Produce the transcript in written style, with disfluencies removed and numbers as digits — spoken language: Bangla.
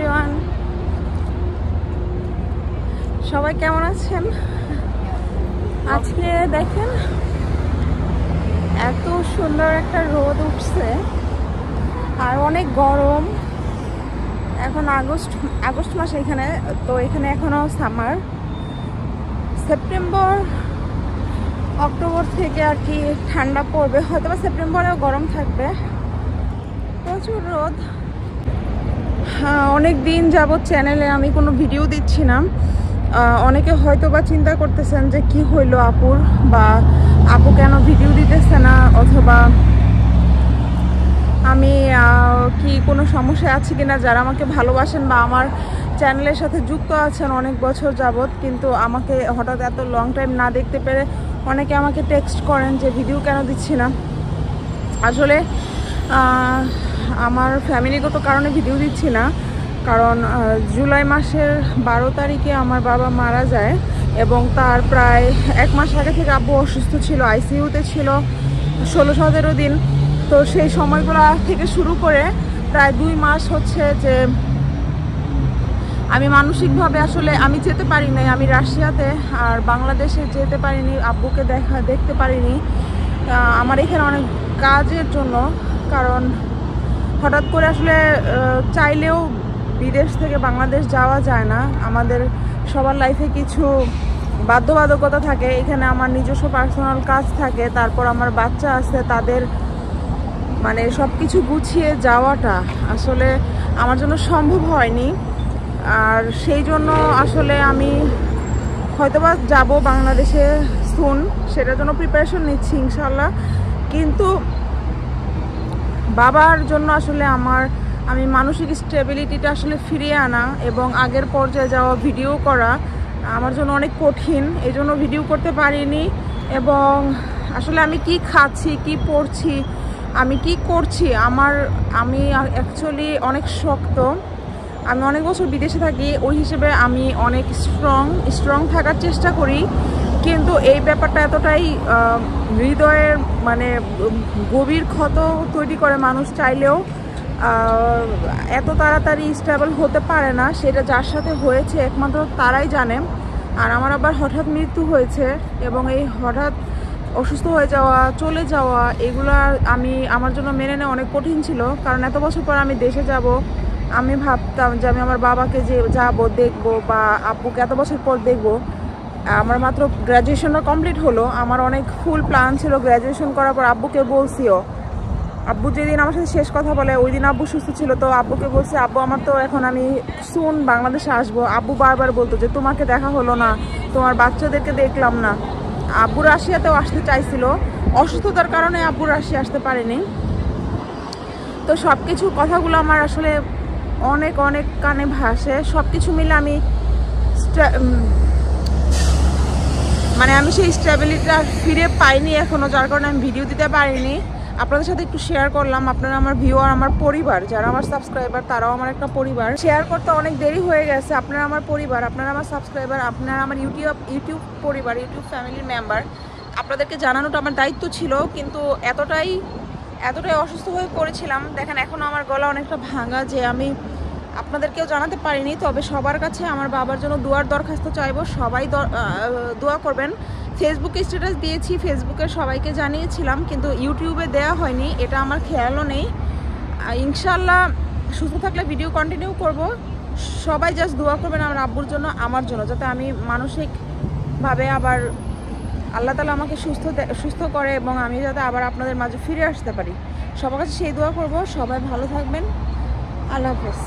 এভরিওয়ান, সবাই কেমন আছেন? আজকে দেখেন এত সুন্দর একটা রোদ উঠছে আর অনেক গরম। এখন আগস্ট মাস এখানে, তো এখানে এখনো সামার। সেপ্টেম্বর অক্টোবর থেকে আর কি ঠান্ডা পড়বে, হয়তো বা সেপ্টেম্বরেও গরম থাকবে। প্রচুর রোদ। অনেক দিন যাবত চ্যানেলে আমি কোনো ভিডিও দিচ্ছি না। অনেকে হয়তো বা চিন্তা করতেছেন যে কি হইলো আপুর, বা আপু কেন ভিডিও দিতেছে না, অথবা আমি কি কোনো সমস্যা আছে কিনা। যারা আমাকে ভালোবাসেন বা আমার চ্যানেলের সাথে যুক্ত আছেন অনেক বছর যাবত, কিন্তু আমাকে হঠাৎ এত লং টাইম না দেখতে পেরে অনেকে আমাকে টেক্সট করেন যে ভিডিও কেন দিচ্ছি না। আসলে আমার ফ্যামিলিগত কারণে ভিডিও দিচ্ছি না, কারণ জুলাই মাসের 12 তারিখে আমার বাবা মারা যায় এবং তার প্রায় 1 মাস আগে থেকে আব্বু অসুস্থ ছিল, আইসিইউতে ছিল 16-17 দিন। তো সেই সময়গুলো থেকে শুরু করে প্রায় 2 মাস হচ্ছে যে আমি মানসিকভাবে আসলে আমি যেতে পারি নাই। আমি রাশিয়াতে আর বাংলাদেশে যেতে পারিনি, আব্বুকে দেখতে পারিনি। আমার এখানে অনেক কাজের জন্য, কারণ হঠাৎ করে আসলে চাইলেও বিদেশ থেকে বাংলাদেশ যাওয়া যায় না। আমাদের সবার লাইফে কিছু বাধ্যবাধকতা থাকে। এখানে আমার নিজস্ব পার্সোনাল কাজ থাকে, তারপর আমার বাচ্চা আছে, তাদের মানে সব কিছু গুছিয়ে যাওয়াটা আসলে আমার জন্য সম্ভব হয়নি। আর সেই জন্য আসলে আমি হয়তোবা যাব বাংলাদেশে সুন, সেটার জন্য প্রিপারেশন নিচ্ছি ইনশাল্লাহ। কিন্তু বাবার জন্য আসলে আমি মানসিক স্টেবিলিটিটা আসলে ফিরিয়ে আনা এবং আগের পর্যায়ে যাওয়া, ভিডিও করা আমার জন্য অনেক কঠিন। এই জন্য ভিডিও করতে পারিনি। এবং আসলে আমি কি খাচ্ছি, কি পড়ছি, আমি কি করছি, আমি অ্যাকচুয়ালি অনেক শক্ত। আমি অনেক বছর বিদেশে থাকি, ওই হিসেবে আমি অনেক স্ট্রং থাকার চেষ্টা করি। কিন্তু এই ব্যাপারটা এতটাই হৃদয়ের মানে গভীর ক্ষত তৈরি করে, মানুষ চাইলেও এত তাড়াতাড়ি স্টেবল হতে পারে না। সেটা যার সাথে হয়েছে একমাত্র তারাই জানে। আর আমার আবার হঠাৎ মৃত্যু হয়েছে, এবং এই হঠাৎ অসুস্থ হয়ে যাওয়া, চলে যাওয়া, এগুলো আমার জন্য মেনে নেওয়া অনেক কঠিন ছিল। কারণ এত বছর পর আমি দেশে যাব, আমি ভাবতাম যে আমি আমার বাবাকে যে যাবো দেখবো, বা আব্বুকে এত বছর পর দেখবো। আমার মাত্র গ্র্যাজুয়েশনটা কমপ্লিট হলো, আমার অনেক ফুল প্ল্যান ছিল গ্র্যাজুয়েশন করার পর। আব্বুকে বলছিও, আব্বু যেদিন আমার সাথে শেষ কথা বলে ওই দিন আব্বু সুস্থ ছিল। তো আব্বুকে বলছি, আব্বু আমার তো এখন আমি সুন বাংলাদেশে আসবো। আব্বু বারবার বলতো যে তোমাকে দেখা হলো না, তোমার বাচ্চাদেরকে দেখলাম না। আব্বু রাশিয়াতেও আসতে চাইছিল, অসুস্থতার কারণে আব্বু রাশিয়া আসতে পারেনি। তো সব কিছু কথাগুলো আমার আসলে অনেক কানে ভাসে। সব কিছু মিলে আমি সেই স্টেবিলিটিটা ফিরে পাইনি এখনো, যার কারণে আমি ভিডিও দিতে পারিনি। আপনাদের সাথে একটু শেয়ার করলাম। আপনারা আমার ভিউয়ার, আমার পরিবার, যারা আমার সাবস্ক্রাইবার তারাও আমার একটা পরিবার। শেয়ার করতে অনেক দেরি হয়ে গেছে। আপনারা আমার পরিবার, আপনারা আমার সাবস্ক্রাইবার, আপনারা আমার ইউটিউব পরিবার, ইউটিউব ফ্যামিলির মেম্বার। আপনাদেরকে জানানোটা আমার দায়িত্ব ছিল, কিন্তু এতটাই অসুস্থ হয়ে পড়েছিলাম। দেখেন এখনও আমার গলা অনেকটা ভাঙা, যে আমি আপনাদেরকেও জানাতে পারিনি। তবে সবার কাছে আমার বাবার জন্য দোয়ার দরখাস্ত চাইবো। সবাই দোয়া করবেন। ফেসবুকে স্ট্যাটাস দিয়েছি, ফেসবুকে সবাইকে জানিয়েছিলাম, কিন্তু ইউটিউবে দেওয়া হয়নি, এটা আমার খেয়ালও নেই। ইনশাল্লাহ সুস্থ থাকলে ভিডিও কন্টিনিউ করব। সবাই জাস্ট দোয়া করবেন আমার আব্বুর জন্য, আমার জন্য, যাতে আমি মানসিকভাবে আবার আল্লাহ তাআলা আমাকে সুস্থ করে এবং আমি যাতে আবার আপনাদের মাঝে ফিরে আসতে পারি। সবার কাছে সেই দোয়া করব। সবাই ভালো থাকবেন। আল্লাহ হাফেজ।